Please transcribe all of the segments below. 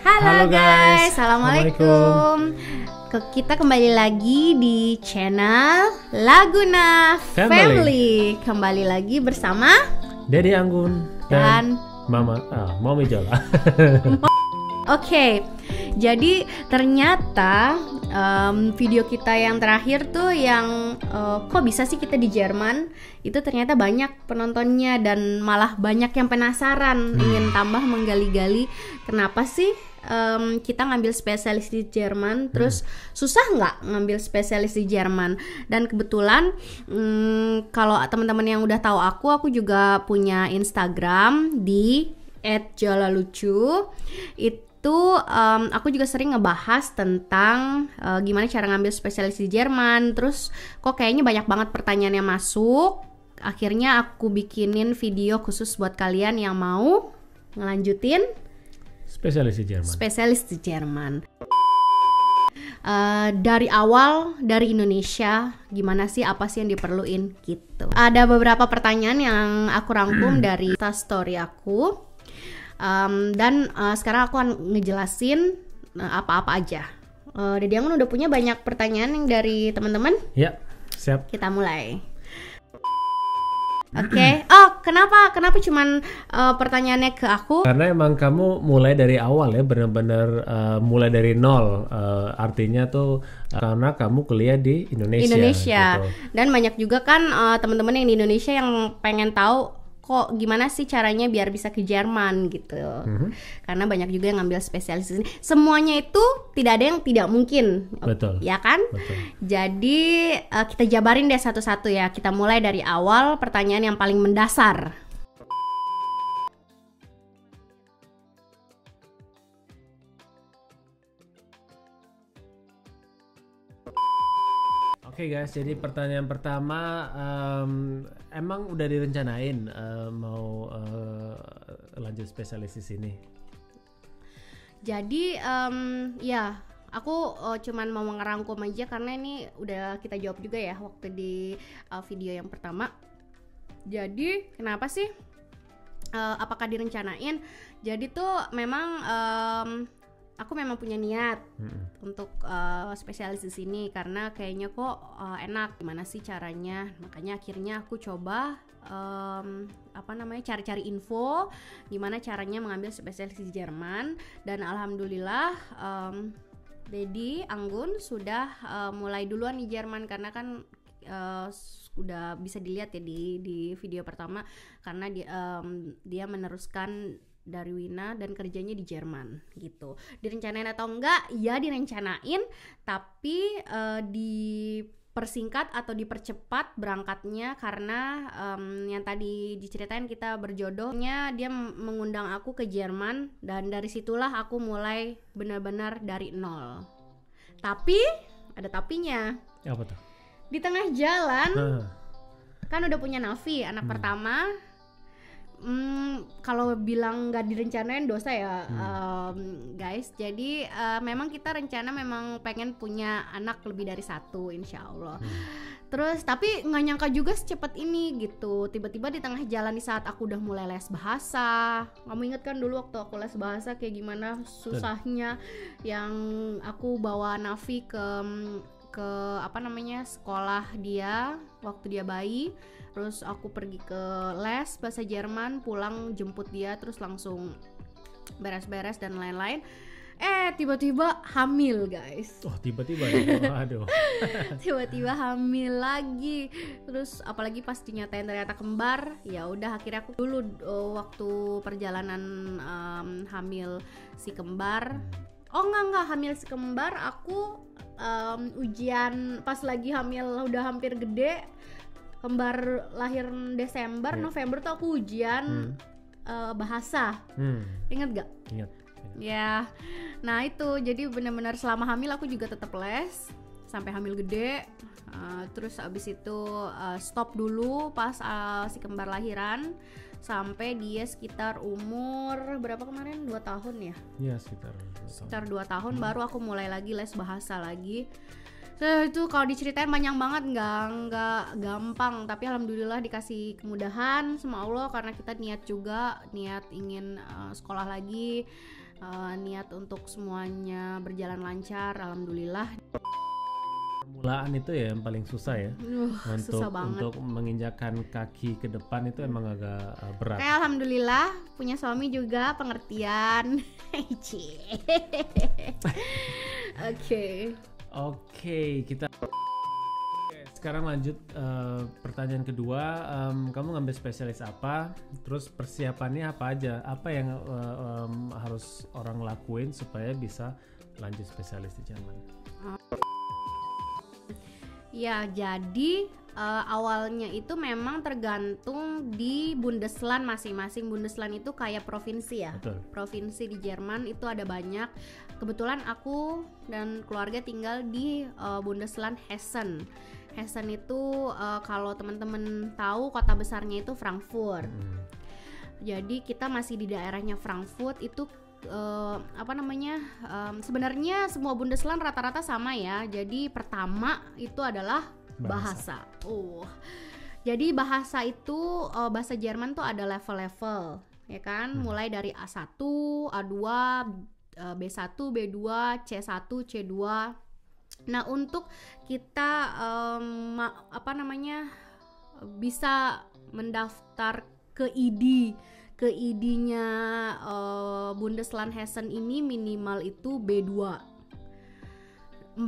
Halo guys, assalamualaikum. Kita kembali lagi di channel Laguna Family. Kembali lagi bersama Dedi Anggun dan Mami Jola. Oke, jadi ternyata video kita yang terakhir tuh yang kok bisa sih kita di Jerman, itu ternyata banyak penontonnya dan malah banyak yang penasaran, ingin tambah menggali-gali kenapa sih kita ngambil spesialis di Jerman, terus susah nggak ngambil spesialis di Jerman. Dan kebetulan kalau teman-teman yang udah tahu aku juga punya Instagram di @jolalucu. Itu aku juga sering ngebahas tentang gimana cara ngambil spesialis di Jerman. Terus kok kayaknya banyak banget pertanyaan yang masuk. Akhirnya aku bikinin video khusus buat kalian yang mau ngelanjutin spesialis di Jerman. Dari awal, dari Indonesia, gimana sih, apa sih yang diperluin gitu. Ada beberapa pertanyaan yang aku rangkum dari story aku. Dan sekarang aku akan ngejelasin apa-apa aja. Dedi Anggun udah punya banyak pertanyaan yang dari teman-teman? Ya, siap. Kita mulai. Oke. Oh, kenapa cuman pertanyaannya ke aku? Karena emang kamu mulai dari awal ya, benar-benar mulai dari nol. Artinya tuh karena kamu kuliah di Indonesia. Gitu. Dan banyak juga kan teman-teman yang di Indonesia yang pengen tahu kok gimana sih caranya biar bisa ke Jerman gitu. Karena banyak juga yang ngambil spesialis di sini. Semuanya itu tidak ada yang tidak mungkin. Betul. Ya kan? Betul. Jadi kita jabarin deh satu-satu ya. Kita mulai dari awal, pertanyaan yang paling mendasar. Oke guys, jadi pertanyaan pertama, emang udah direncanain mau lanjut spesialis di sini? Jadi ya aku cuman mau ngerangkum aja karena ini udah kita jawab juga ya waktu di video yang pertama. Jadi kenapa sih? Apakah direncanain? Jadi tuh memang aku memang punya niat untuk spesialis di sini karena kayaknya kok enak, gimana sih caranya. Makanya akhirnya aku coba cari-cari info gimana caranya mengambil spesialis di Jerman. Dan alhamdulillah Dedi Anggun sudah mulai duluan di Jerman karena kan udah bisa dilihat ya di video pertama karena dia meneruskan dari Wina dan kerjanya di Jerman gitu. Direncanain atau enggak? Ya direncanain, tapi dipersingkat atau dipercepat berangkatnya karena yang tadi diceritain kita berjodohnya, dia mengundang aku ke Jerman dan dari situlah aku mulai benar-benar dari nol. Tapi ada tapinya. Apa tuh? Di tengah jalan kan udah punya Nafi, anak pertama. Kalau bilang nggak direncanain dosa ya guys. Jadi memang kita rencana memang pengen punya anak lebih dari satu insya Allah. Terus tapi nggak nyangka juga secepat ini gitu. Tiba-tiba di tengah jalan di saat aku udah mulai les bahasa. Kamu inget kan dulu waktu aku les bahasa kayak gimana susahnya yang aku bawa Nafi ke sekolah dia waktu dia bayi. Terus aku pergi ke les bahasa Jerman, pulang jemput dia, terus langsung beres-beres dan lain-lain. Tiba-tiba hamil guys. Oh tiba-tiba ya, aduh. Tiba-tiba hamil lagi. Terus apalagi pas dinyatain ternyata kembar. Ya udah akhirnya aku dulu waktu perjalanan hamil si kembar. Oh enggak hamil si kembar. Aku ujian pas lagi hamil udah hampir gede. Kembar lahir Desember, November tuh aku ujian bahasa. Ingat gak? Ingat. Ya, nah itu jadi benar-benar selama hamil aku juga tetap les sampai hamil gede. Terus abis itu stop dulu pas si kembar lahiran sampai dia sekitar umur berapa kemarin? 2 tahun ya? Iya sekitar 2 tahun baru aku mulai lagi les bahasa lagi. Itu kalau diceritain banyak banget, nggak gampang, tapi alhamdulillah dikasih kemudahan sama Allah karena kita niat ingin sekolah lagi. niat untuk semuanya berjalan lancar, alhamdulillah. Permulaan itu ya yang paling susah ya. Susah banget. Untuk menginjakkan kaki ke depan itu emang agak berat. Kayak alhamdulillah punya suami juga pengertian. Oke, kita sekarang lanjut pertanyaan kedua. Kamu ngambil spesialis apa? Terus persiapannya apa aja? Apa yang harus orang lakuin supaya bisa lanjut spesialis di Jerman? Ya, jadi awalnya itu memang tergantung di Bundesland masing-masing. Bundesland itu kayak provinsi ya. Betul. Provinsi di Jerman itu ada banyak. Kebetulan aku dan keluarga tinggal di Bundesland Hessen. Hessen itu kalau teman-teman tahu kota besarnya itu Frankfurt. Jadi kita masih di daerahnya Frankfurt itu. Sebenarnya semua Bundesland rata-rata sama ya. Jadi pertama itu adalah bahasa. Jadi bahasa itu bahasa Jerman tuh ada level-level, ya kan? Mulai dari A1, A2, B1, B2, C1, C2. Nah, untuk kita bisa mendaftar ke ID-nya Bundesland Hessen ini minimal itu B2.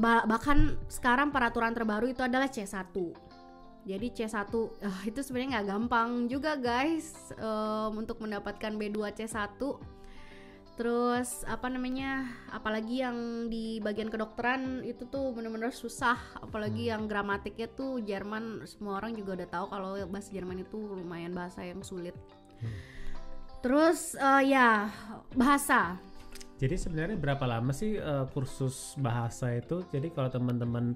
Bahkan sekarang peraturan terbaru itu adalah C1. Jadi C1 itu sebenarnya nggak gampang juga guys untuk mendapatkan B2 C1. Terus apalagi yang di bagian kedokteran itu tuh benar-benar susah, apalagi yang gramatiknya tuh Jerman, semua orang juga udah tahu kalau bahasa Jerman itu lumayan bahasa yang sulit. Terus bahasa. Jadi sebenarnya berapa lama sih kursus bahasa itu? Jadi kalau teman-teman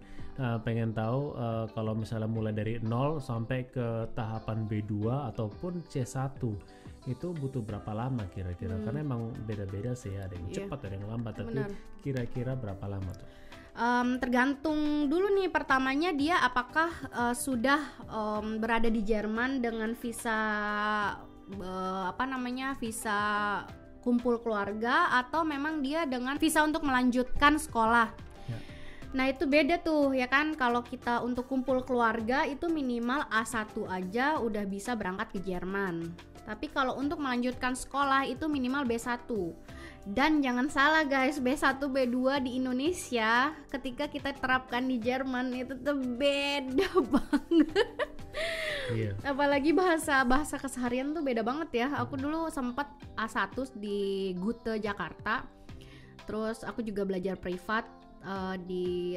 pengen tahu kalau misalnya mulai dari 0 sampai ke tahapan B2 ataupun C1 itu butuh berapa lama kira-kira? Karena emang beda-beda sih, ada yang cepat ada yang lambat. Tapi kira-kira berapa lama tuh? Tergantung dulu nih, pertamanya dia apakah sudah berada di Jerman dengan visa visa kumpul keluarga, atau memang dia dengan visa untuk melanjutkan sekolah. Nah itu beda tuh ya kan. Kalau kita untuk kumpul keluarga itu minimal A1 aja udah bisa berangkat ke Jerman. Tapi kalau untuk melanjutkan sekolah itu minimal B1. Dan jangan salah guys, B1, B2 di Indonesia ketika kita terapkan di Jerman itu tuh beda banget. Apalagi bahasa keseharian tuh beda banget ya. Aku dulu sempat A1 di Gute Jakarta. Terus aku juga belajar privat di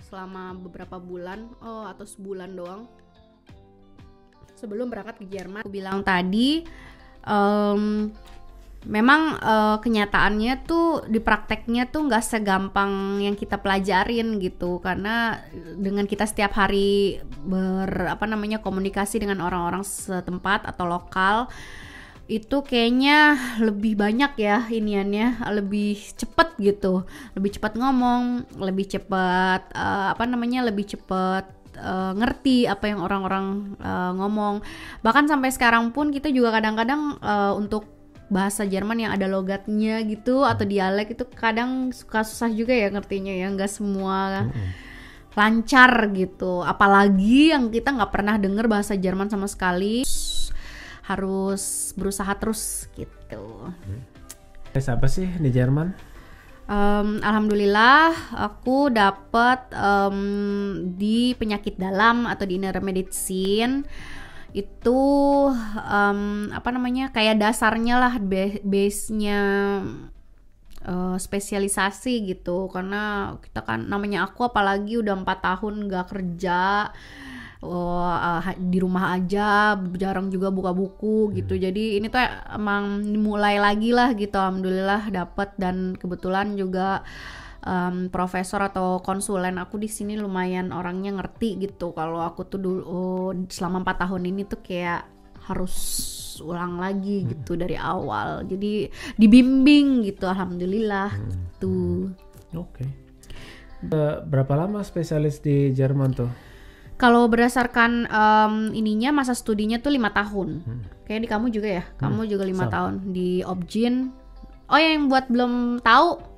selama beberapa bulan atau sebulan doang sebelum berangkat ke Jerman. Aku bilang tadi memang kenyataannya tuh di prakteknya tuh nggak segampang yang kita pelajarin gitu, karena dengan kita setiap hari komunikasi dengan orang-orang setempat atau lokal itu kayaknya lebih banyak ya iniannya, lebih cepet gitu, lebih cepat ngomong, lebih cepat ngerti apa yang orang-orang ngomong. Bahkan sampai sekarang pun kita juga kadang-kadang untuk bahasa Jerman yang ada logatnya gitu atau dialek itu kadang suka susah juga ya ngertinya ya, nggak semua lancar gitu. Apalagi yang kita nggak pernah dengar bahasa Jerman sama sekali, harus berusaha terus gitu. Apa sih di Jerman? Alhamdulillah aku dapat di penyakit dalam atau di Innere Medicine. Itu kayak dasarnya lah, base-nya spesialisasi gitu, karena kita kan namanya aku apalagi udah 4 tahun gak kerja, di rumah aja, jarang juga buka buku gitu. Jadi ini tuh emang mulai lagi lah gitu. Alhamdulillah dapat, dan kebetulan juga profesor atau konsulen aku di sini lumayan orangnya ngerti gitu. Kalau aku tuh dulu selama 4 tahun ini tuh kayak harus ulang lagi gitu dari awal. Jadi dibimbing gitu, alhamdulillah gitu. Oke. Berapa lama spesialis di Jerman tuh? Kalau berdasarkan masa studinya tuh 5 tahun. Kayak di kamu juga ya, kamu juga 5 tahun di Obgyn. Oh, yang buat belum tahu,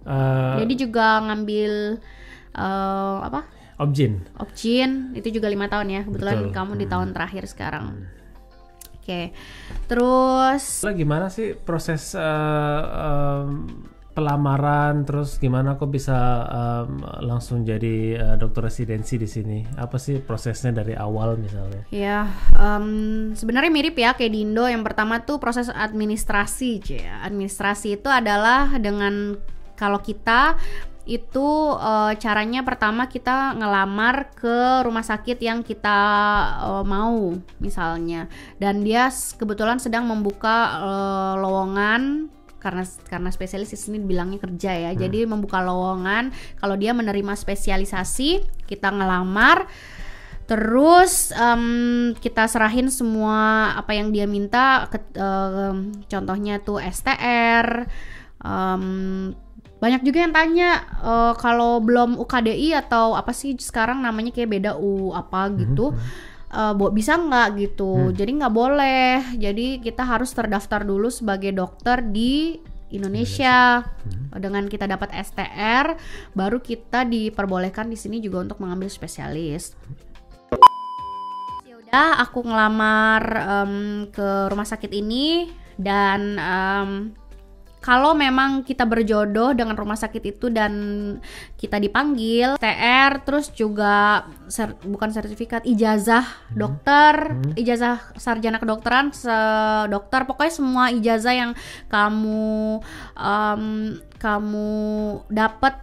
Eh, jadi juga ngambil apa? Objin. Opjin itu juga 5 tahun ya. Kebetulan Betul. kamu di tahun terakhir sekarang. Oke. Terus Gimana sih proses pelamaran, terus gimana kok bisa langsung jadi dokter residensi di sini? Apa sih prosesnya dari awal misalnya? ya, sebenarnya mirip ya kayak di Indo. Yang pertama tuh proses administrasi, administrasi itu adalah dengan kalau kita itu caranya pertama kita ngelamar ke rumah sakit yang kita mau misalnya, dan dia kebetulan sedang membuka lowongan karena spesialis di sini bilangnya kerja ya. Jadi membuka lowongan, kalau dia menerima spesialisasi kita ngelamar. Terus kita serahin semua apa yang dia minta, contohnya tuh STR. Banyak juga yang tanya kalau belum UKDI atau apa sih sekarang namanya kayak beda apa gitu, bisa nggak gitu. Jadi nggak boleh. Jadi kita harus terdaftar dulu sebagai dokter di Indonesia. Dengan kita dapat STR, baru kita diperbolehkan di sini juga untuk mengambil spesialis. Ya udah, aku ngelamar ke rumah sakit ini, dan kalau memang kita berjodoh dengan rumah sakit itu dan kita dipanggil TR, terus juga bukan sertifikat, ijazah dokter, ijazah sarjana kedokteran, dokter, pokoknya semua ijazah yang kamu dapat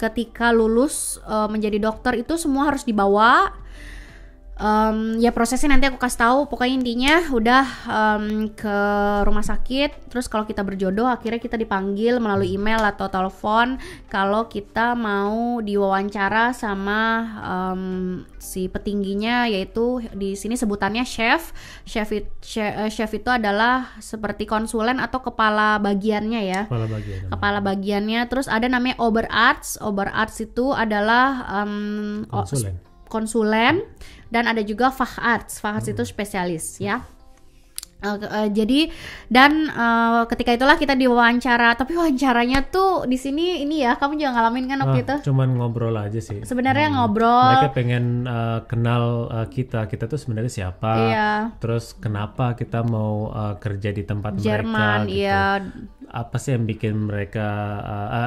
ketika lulus menjadi dokter itu semua harus dibawa. Ya prosesnya nanti aku kasih tahu. Pokoknya intinya udah ke rumah sakit. Terus kalau kita berjodoh akhirnya kita dipanggil melalui email atau telepon kalau kita mau diwawancara sama si petingginya, yaitu di sini sebutannya chef. Chef itu adalah seperti konsulen atau kepala bagiannya ya. Kepala bagiannya. Terus ada namanya Oberarzt. Oberarzt itu adalah konsulen, dan ada juga Facharzt. Facharzt itu spesialis ya. Jadi dan ketika itulah kita diwawancara. Tapi wawancaranya tuh di sini ini ya, kamu juga ngalamin kan waktu itu? Cuman ngobrol aja sih. Sebenarnya ngobrol. Mereka pengen kenal kita tuh sebenarnya siapa. Iya. Terus kenapa kita mau kerja di tempat Jerman, mereka gitu. Iya. Apa sih yang bikin mereka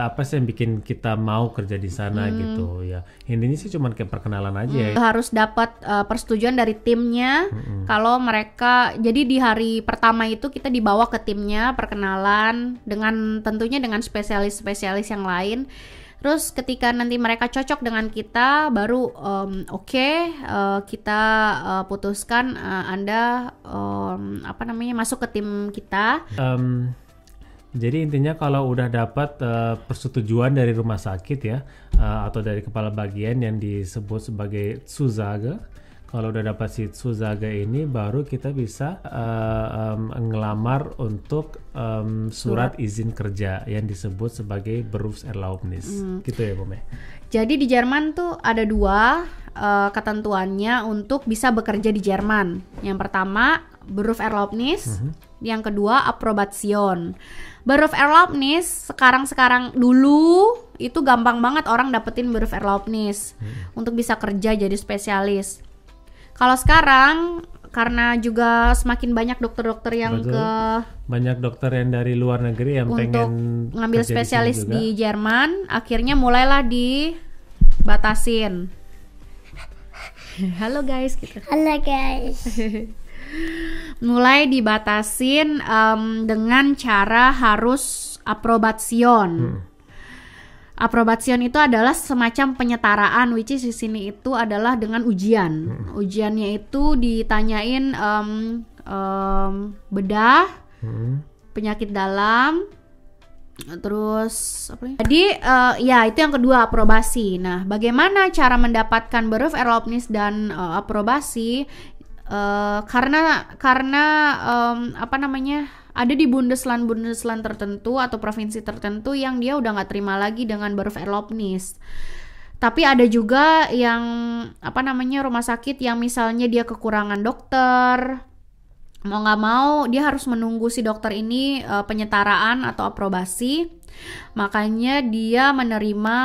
apa sih yang bikin kita mau kerja di sana gitu ya. Intinya sih cuman kayak perkenalan aja ya. Harus dapat persetujuan dari timnya. Kalau mereka, jadi di hari pertama itu kita dibawa ke timnya, perkenalan dengan tentunya dengan spesialis-spesialis yang lain. Terus ketika nanti mereka cocok dengan kita, baru kita putuskan Anda masuk ke tim kita. Jadi intinya kalau udah dapat persetujuan dari rumah sakit ya, atau dari kepala bagian yang disebut sebagai Zusage, kalau udah dapat si Zusage ini baru kita bisa ngelamar untuk surat izin kerja yang disebut sebagai Berufserlaubnis. Gitu ya, Bome. Jadi di Jerman tuh ada 2 ketentuannya untuk bisa bekerja di Jerman. Yang pertama Berufserlaubnis, yang kedua Approbation. Berufserlaubnis sekarang dulu itu gampang banget orang dapetin Berufserlaubnis untuk bisa kerja jadi spesialis. Kalau sekarang karena juga semakin banyak dokter-dokter yang banyak dokter yang dari luar negeri yang untuk pengen ngambil spesialis di Jerman, akhirnya mulailah dibatasin. Halo guys gitu. Halo guys. Mulai dibatasin dengan cara harus Approbation. Approbation itu adalah semacam penyetaraan, which is di sini itu adalah dengan ujian. Ujiannya itu ditanyain bedah, penyakit dalam, terus apa ya? Jadi ya itu yang kedua, aprobasi. Nah, bagaimana cara mendapatkan Berufserlaubnis dan aprobasi? Karena ada di Bundesland tertentu atau provinsi tertentu yang dia udah nggak terima lagi dengan Berufserlaubnis. Tapi ada juga yang rumah sakit yang misalnya dia kekurangan dokter, mau nggak mau dia harus menunggu si dokter ini penyetaraan atau aprobasi. Makanya dia menerima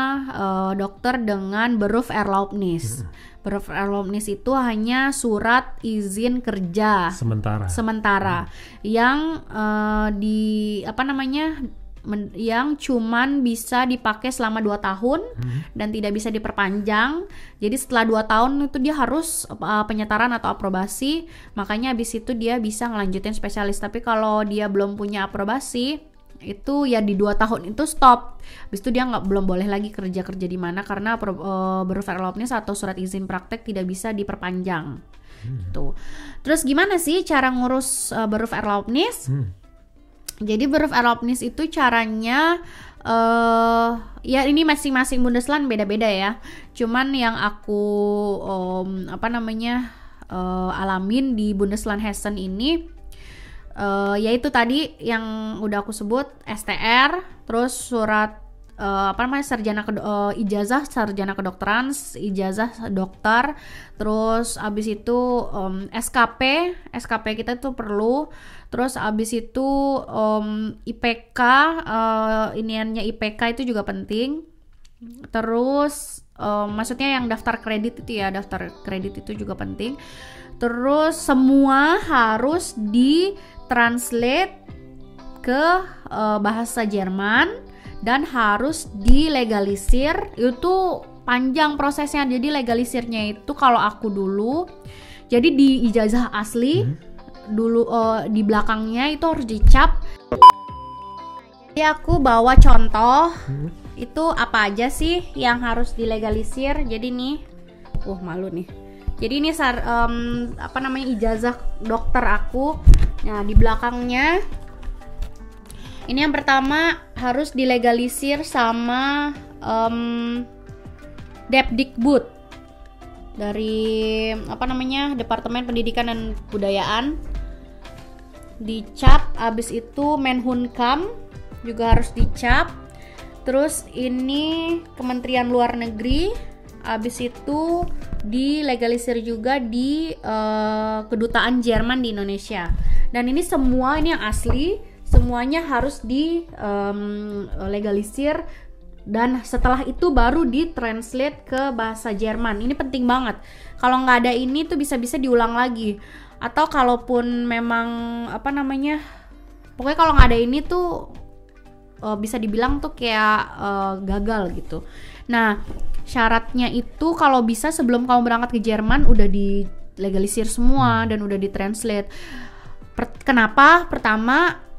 dokter dengan Beruf Erlaubnis. Beruf Erlaubnis itu hanya surat izin kerja sementara yang yang cuman bisa dipakai selama 2 tahun dan tidak bisa diperpanjang. Jadi setelah 2 tahun itu dia harus penyetaran atau aprobasi. Makanya habis itu dia bisa ngelanjutin spesialis. Tapi kalau dia belum punya aprobasi, itu ya di 2 tahun itu stop. Habis itu dia belum boleh lagi kerja di mana karena Beruf Erlaubnis atau surat izin praktek tidak bisa diperpanjang. Tuh. Terus gimana sih cara ngurus Beruf Erlaubnis? Jadi Beruf Erlaubnis itu caranya ya ini masing-masing Bundesland beda-beda ya. Cuman yang aku alamin di Bundesland Hessen ini yaitu tadi yang udah aku sebut STR, terus surat ijazah sarjana kedokteran, ijazah dokter, terus abis itu SKP kita tuh perlu, terus abis itu IPK, iniannya IPK itu juga penting, terus maksudnya yang daftar kredit itu juga penting, terus semua harus ditranslate ke bahasa Jerman dan harus dilegalisir. Itu panjang prosesnya. Jadi legalisirnya itu kalau aku dulu, jadi di ijazah asli dulu di belakangnya itu harus dicap. Jadi aku bawa contoh itu apa aja sih yang harus dilegalisir. Jadi nih, malu nih. Jadi ini ijazah dokter aku. Nah di belakangnya ini yang pertama harus dilegalisir sama Depdikbud dari Departemen Pendidikan dan Kebudayaan. Dicap, abis itu Menhunkam juga harus dicap. Terus ini Kementerian Luar Negeri, abis itu dilegalisir juga di Kedutaan Jerman di Indonesia. Dan ini semua ini yang asli. Semuanya harus dilegalisir dan setelah itu baru ditranslate ke bahasa Jerman. Ini penting banget. Kalau nggak ada ini tuh bisa-bisa diulang lagi. Atau kalaupun memang pokoknya kalau nggak ada ini tuh bisa dibilang tuh kayak gagal gitu. Nah syaratnya itu kalau bisa sebelum kamu berangkat ke Jerman udah dilegalisir semua dan udah ditranslate. Kenapa? Pertama,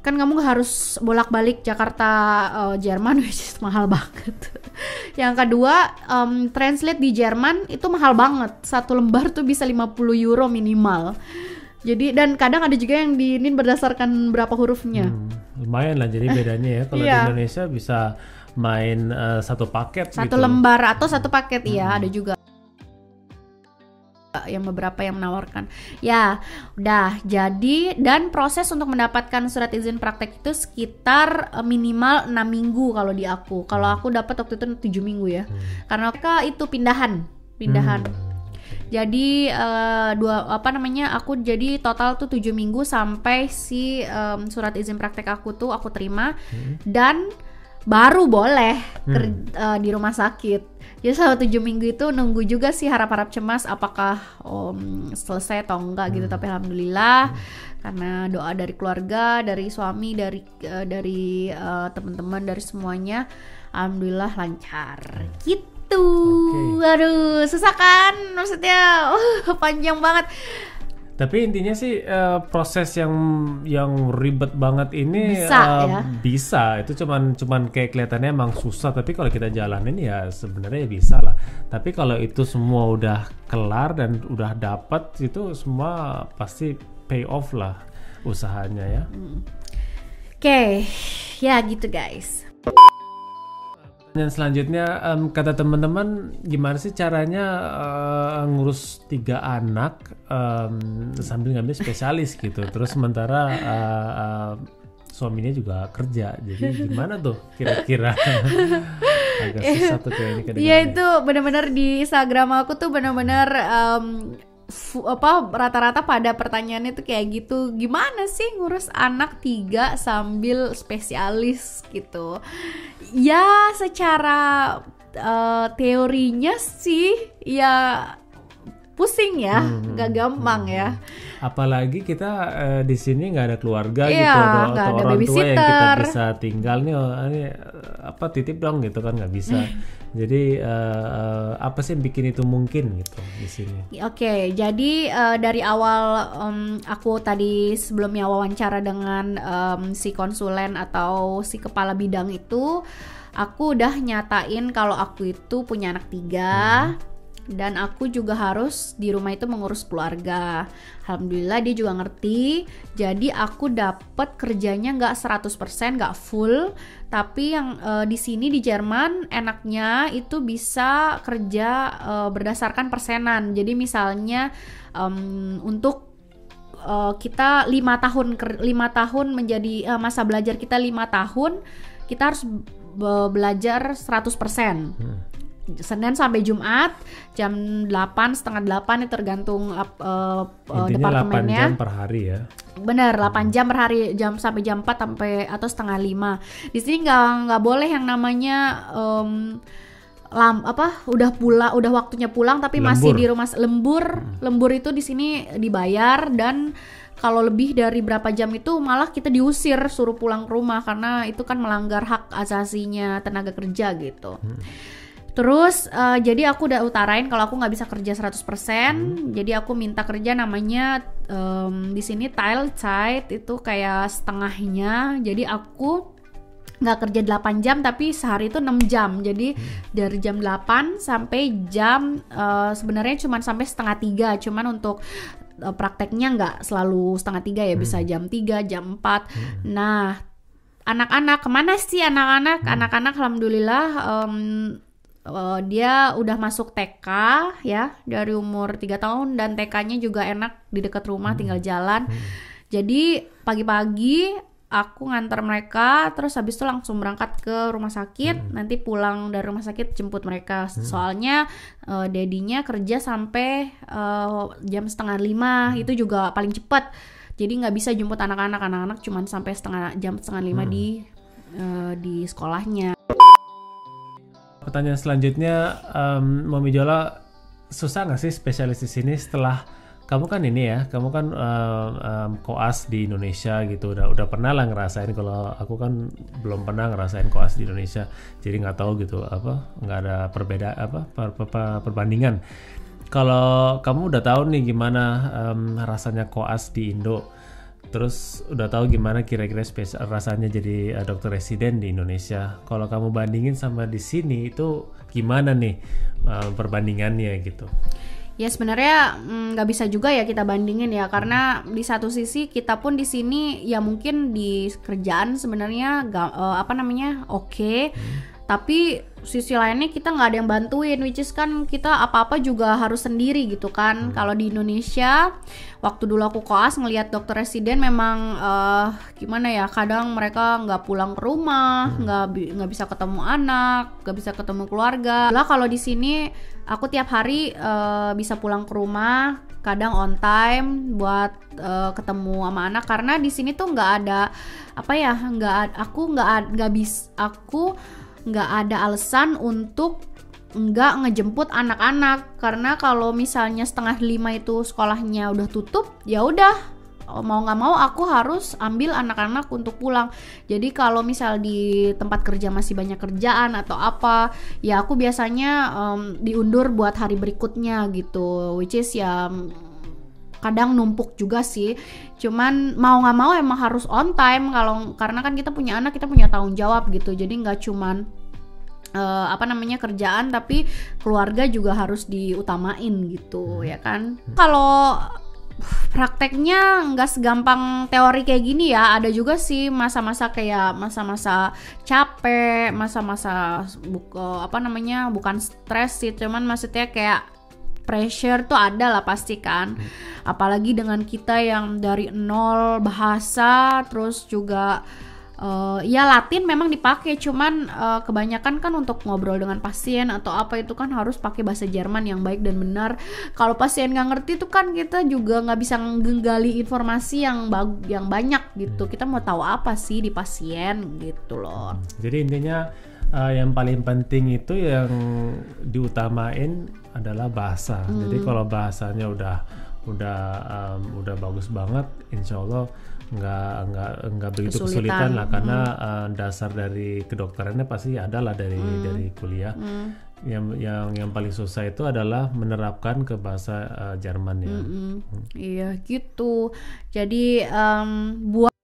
kan kamu harus bolak-balik Jakarta Jerman, which is mahal banget. Yang kedua, translate di Jerman itu mahal banget. 1 lembar tuh bisa 50 euro minimal. Jadi dan kadang ada juga yang diinin berdasarkan berapa hurufnya. Lumayan lah, jadi bedanya ya. Kalau di Indonesia bisa main 1 paket 1 gitu. lembar atau 1 paket ya, ada juga yang beberapa yang menawarkan. Ya, udah. Jadi dan proses untuk mendapatkan surat izin praktek itu sekitar minimal 6 minggu kalau di aku. Kalau aku dapat waktu itu 7 minggu ya. Karena itu pindahan. Jadi aku jadi total tuh 7 minggu sampai si surat izin praktek aku tuh aku terima dan baru boleh di rumah sakit. Jadi selama 7 minggu itu nunggu juga sih, harap-harap cemas apakah selesai atau enggak gitu. Tapi alhamdulillah karena doa dari keluarga, dari suami, dari teman-teman, dari semuanya, alhamdulillah lancar gitu. Aduh susah kan, maksudnya panjang banget. Tapi intinya sih proses yang ribet banget ini bisa. Itu cuman kayak kelihatannya emang susah, tapi kalau kita jalanin ya sebenarnya bisa lah. Tapi kalau itu semua udah kelar dan udah dapat, itu semua pasti pay off lah usahanya ya. Oke, ya gitu guys. Dan selanjutnya kata teman-teman, gimana sih caranya ngurus 3 anak sambil ngambil spesialis gitu. Terus sementara suaminya juga kerja. Jadi gimana tuh kira-kira? Agak susah tuh kayaknya kedengarannya. Iya itu benar-benar di Instagram aku tuh benar-benar rata-rata pada pertanyaannya tuh kayak gitu, gimana sih ngurus anak 3 sambil spesialis gitu. Ya secara teorinya sih ya pusing ya, nggak gampang ya. Apalagi kita di sini nggak ada keluarga Iya, gitu, nggak atau ada orang tua yang kita babysitter. bisa tinggal nih, ini apa titip dong gitu kan, nggak bisa. Jadi apa sih yang bikin itu mungkin gitu di sini? Oke, jadi dari awal aku tadi sebelumnya wawancara dengan si konsulen atau si kepala bidang itu, aku udah nyatain kalau aku itu punya anak 3. Dan aku juga harus di rumah itu mengurus keluarga. Alhamdulillah dia juga ngerti. Jadi aku dapet kerjanya nggak 100%, nggak full. Tapi yang di sini di Jerman enaknya itu bisa kerja berdasarkan persenan. Jadi misalnya untuk kita 5 tahun menjadi masa belajar kita 5 tahun, kita harus belajar 100%. Senin sampai Jumat jam 8, setengah 8 itu tergantung Intinya 8 departemennya. jam per hari ya. Bener, 8 jam per hari, sampai jam 4 sampai atau setengah 5. Di sini nggak boleh yang namanya udah waktunya pulang tapi masih di rumah lembur. Lembur itu di sini dibayar, dan kalau lebih dari berapa jam itu malah kita diusir, suruh pulang ke rumah, karena itu kan melanggar hak asasinya tenaga kerja gitu. Terus jadi aku udah utarain kalau aku nggak bisa kerja 100%. Jadi aku minta kerja namanya di sini Teilzeit, itu kayak setengahnya. Jadi aku nggak kerja 8 jam tapi sehari itu 6 jam. Jadi dari jam 8 sampai jam sebenarnya cuma sampai setengah 3. Cuman untuk prakteknya nggak selalu setengah 3 ya, bisa jam 3, jam 4. Nah, anak-anak kemana sih anak-anak? Anak-anak alhamdulillah dia udah masuk TK ya dari umur 3 tahun, dan TK-nya juga enak di dekat rumah, tinggal jalan. Jadi pagi-pagi aku ngantar mereka, terus habis itu langsung berangkat ke rumah sakit. Nanti pulang dari rumah sakit jemput mereka. Soalnya dedinya kerja sampai jam 4:30, itu juga paling cepat. Jadi nggak bisa jemput anak-anak cuma sampai jam 4:30 di sekolahnya. Pertanyaan selanjutnya, Mami Jola, susah nggak sih spesialis di sini setelah kamu kan ini ya, kamu kan koas di Indonesia gitu, udah pernah lah ngerasain. Kalau aku kan belum pernah ngerasain koas di Indonesia, jadi nggak tahu gitu nggak ada perbandingan. Kalau kamu udah tahu nih gimana rasanya koas di Indo, terus udah tahu gimana kira-kira rasanya jadi dokter residen di Indonesia. Kalau kamu bandingin sama di sini itu gimana nih perbandingannya gitu? Ya sebenarnya nggak bisa juga ya kita bandingin ya, karena di satu sisi kita pun di sini ya mungkin di kerjaan sebenarnya oke. Tapi sisi lainnya kita nggak ada yang bantuin, which is kan kita apa-apa juga harus sendiri gitu kan. Kalau di Indonesia, waktu dulu aku koas ngelihat dokter residen memang gimana ya, kadang mereka nggak pulang ke rumah, nggak bisa ketemu anak, nggak bisa ketemu keluarga. Lah kalau di sini aku tiap hari bisa pulang ke rumah, kadang on time buat ketemu sama anak, karena di sini tuh nggak ada aku nggak ada alasan untuk nggak ngejemput anak-anak, karena kalau misalnya 4:30 itu sekolahnya udah tutup, ya udah mau nggak mau aku harus ambil anak-anak untuk pulang. Jadi kalau misal di tempat kerja masih banyak kerjaan atau apa, ya aku biasanya diundur buat hari berikutnya gitu, which is ya kadang numpuk juga sih. Cuman mau nggak mau emang harus on time karena kan kita punya anak, kita punya tanggung jawab gitu. Jadi nggak cuman kerjaan, tapi keluarga juga harus diutamain gitu ya kan. Kalau prakteknya nggak segampang teori kayak gini ya. Ada juga sih masa-masa kayak masa-masa capek, masa-masa bukan stres sih, cuman maksudnya kayak pressure tuh ada lah pasti kan. Apalagi dengan kita yang dari nol bahasa, terus juga Ya Latin memang dipakai, cuman kebanyakan kan untuk ngobrol dengan pasien atau apa itu kan harus pakai bahasa Jerman yang baik dan benar. Kalau pasien nggak ngerti itu kan kita juga nggak bisa menggali informasi yang banyak gitu. Kita mau tahu apa sih di pasien gitu loh. Jadi intinya yang paling penting itu yang diutamain adalah bahasa. Jadi kalau bahasanya udah bagus banget, insya Allah nggak begitu kesulitan lah, karena dasar dari kedokterannya pasti ada lah dari kuliah. Yang paling susah itu adalah menerapkan ke bahasa Jerman ya. Iya gitu. Jadi buat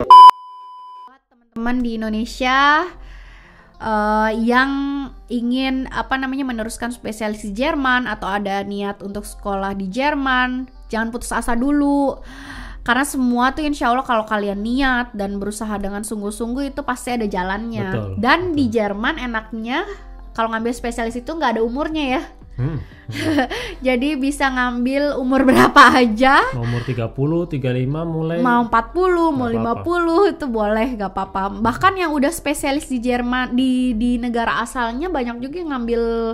teman-teman di Indonesia yang ingin meneruskan spesialis di Jerman atau ada niat untuk sekolah di Jerman, jangan putus asa dulu. Karena semua tuh insya Allah kalau kalian niat dan berusaha dengan sungguh-sungguh itu pasti ada jalannya. Betul, dan di Jerman enaknya kalau ngambil spesialis itu nggak ada umurnya ya. Jadi bisa ngambil umur berapa aja. Mau umur 30, 35 mulai. Mau 40, mau 50 itu boleh, gak apa-apa. Bahkan yang udah spesialis di Jerman, di negara asalnya banyak juga yang ngambil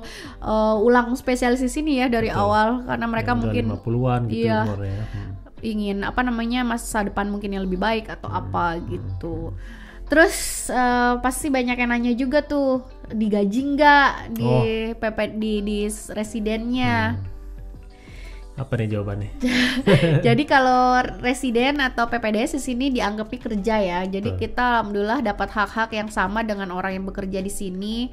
ulang spesialis di sini ya dari awal. Karena mereka mungkin 50-an gitu umurnya. Ingin masa depan mungkin yang lebih baik atau apa gitu. Terus pasti banyak yang nanya juga tuh, digaji nggak di residennya? Apa nih jawabannya? Jadi kalau residen atau PPDS di sini dianggapnya kerja ya. Jadi kita alhamdulillah dapat hak-hak yang sama dengan orang yang bekerja di sini.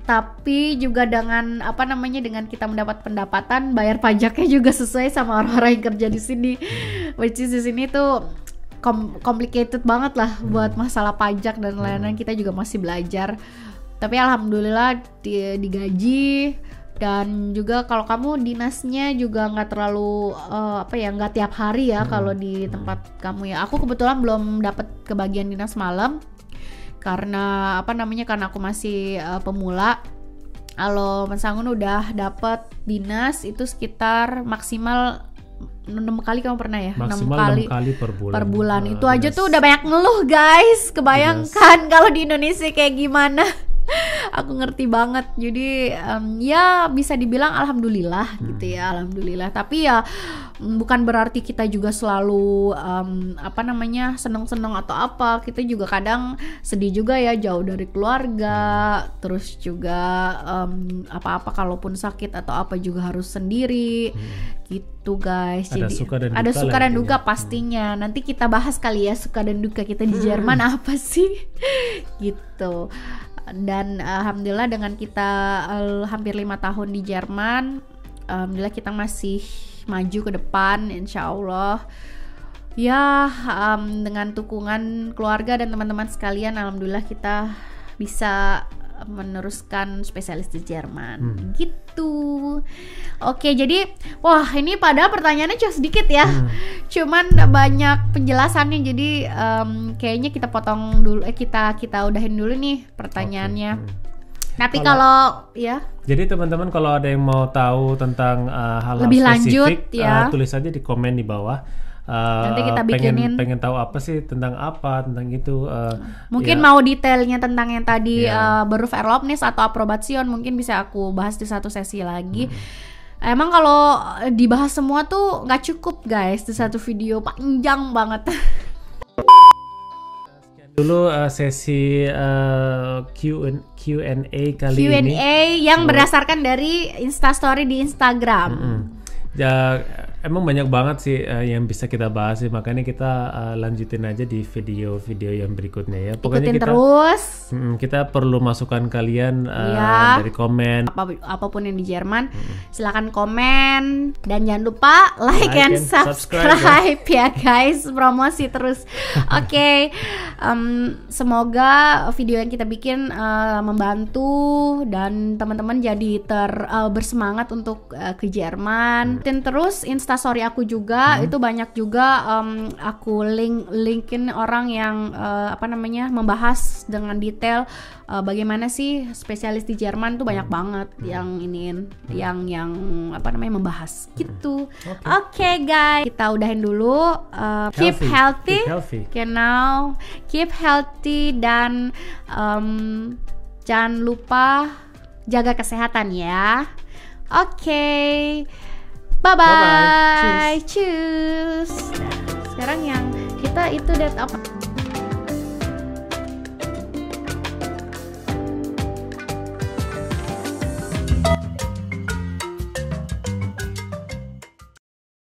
Tapi juga dengan dengan kita mendapat pendapatan, bayar pajaknya juga sesuai sama orang-orang yang kerja di sini. Which is di sini tuh complicated banget lah buat masalah pajak dan lain-lain. Kita juga masih belajar. Tapi alhamdulillah digaji. Dan juga kalau kamu dinasnya juga nggak terlalu nggak tiap hari ya kalau di tempat kamu ya. Aku kebetulan belum dapat kebagian dinas malam karena karena aku masih pemula. Kalau Mas Anggun udah dapat dinas itu sekitar maksimal 6 kali kamu pernah ya? Maksimal 6 kali per bulan. Itu aja tuh udah banyak ngeluh guys. Kebayangkan kalau di Indonesia kayak gimana. Aku ngerti banget. Jadi ya bisa dibilang alhamdulillah gitu ya, alhamdulillah. Tapi ya bukan berarti kita juga selalu seneng-seneng atau apa. Kita juga kadang sedih juga ya, jauh dari keluarga. Terus juga apa-apa kalaupun sakit atau apa juga harus sendiri gitu guys. Ada jadi ada suka dan duka pastinya. Nanti kita bahas kali ya suka dan duka kita di Jerman apa sih gitu. Dan alhamdulillah dengan kita hampir 5 tahun di Jerman, alhamdulillah kita masih maju ke depan insya Allah ya, dengan dukungan keluarga dan teman-teman sekalian. Alhamdulillah kita bisa meneruskan spesialis di Jerman gitu. Oke, jadi wah ini padahal pertanyaannya cuma sedikit ya, cuman banyak penjelasannya. Jadi kayaknya kita potong dulu, kita udahin dulu nih pertanyaannya. Tapi kalau ya, jadi teman-teman kalau ada yang mau tahu tentang hal-hal lebih spesifik, lanjut ya, tulis aja di komen di bawah. Nanti kita bikinin. Pengen tahu apa sih tentang itu? Mungkin mau detailnya tentang yang tadi Berufserlaubnis atau Approbation, mungkin bisa aku bahas di satu sesi lagi. Emang kalau dibahas semua tuh nggak cukup guys, di satu video panjang banget. Dulu sesi Q&A kali ini. Q&A yang berdasarkan dari Instastory di Instagram. Ya emang banyak banget sih yang bisa kita bahas sih, makanya kita lanjutin aja di video-video yang berikutnya ya. Pokoknya ikutin terus. Kita perlu masukan kalian dari komen. Apapun yang di Jerman, silakan komen dan jangan lupa like and subscribe ya guys. Promosi terus. Oke. Semoga video yang kita bikin membantu dan teman-teman jadi bersemangat untuk ke Jerman. Dan terus Instastory aku juga, itu banyak juga aku linkin orang yang membahas dengan detail bagaimana sih spesialis di Jerman tuh banyak banget yang membahas gitu. Oke, guys, kita udahin dulu. Keep healthy. Genau, keep healthy dan jangan lupa jaga kesehatan ya. Oke. Bye-bye. Cheers. Sekarang yang kita itu apa?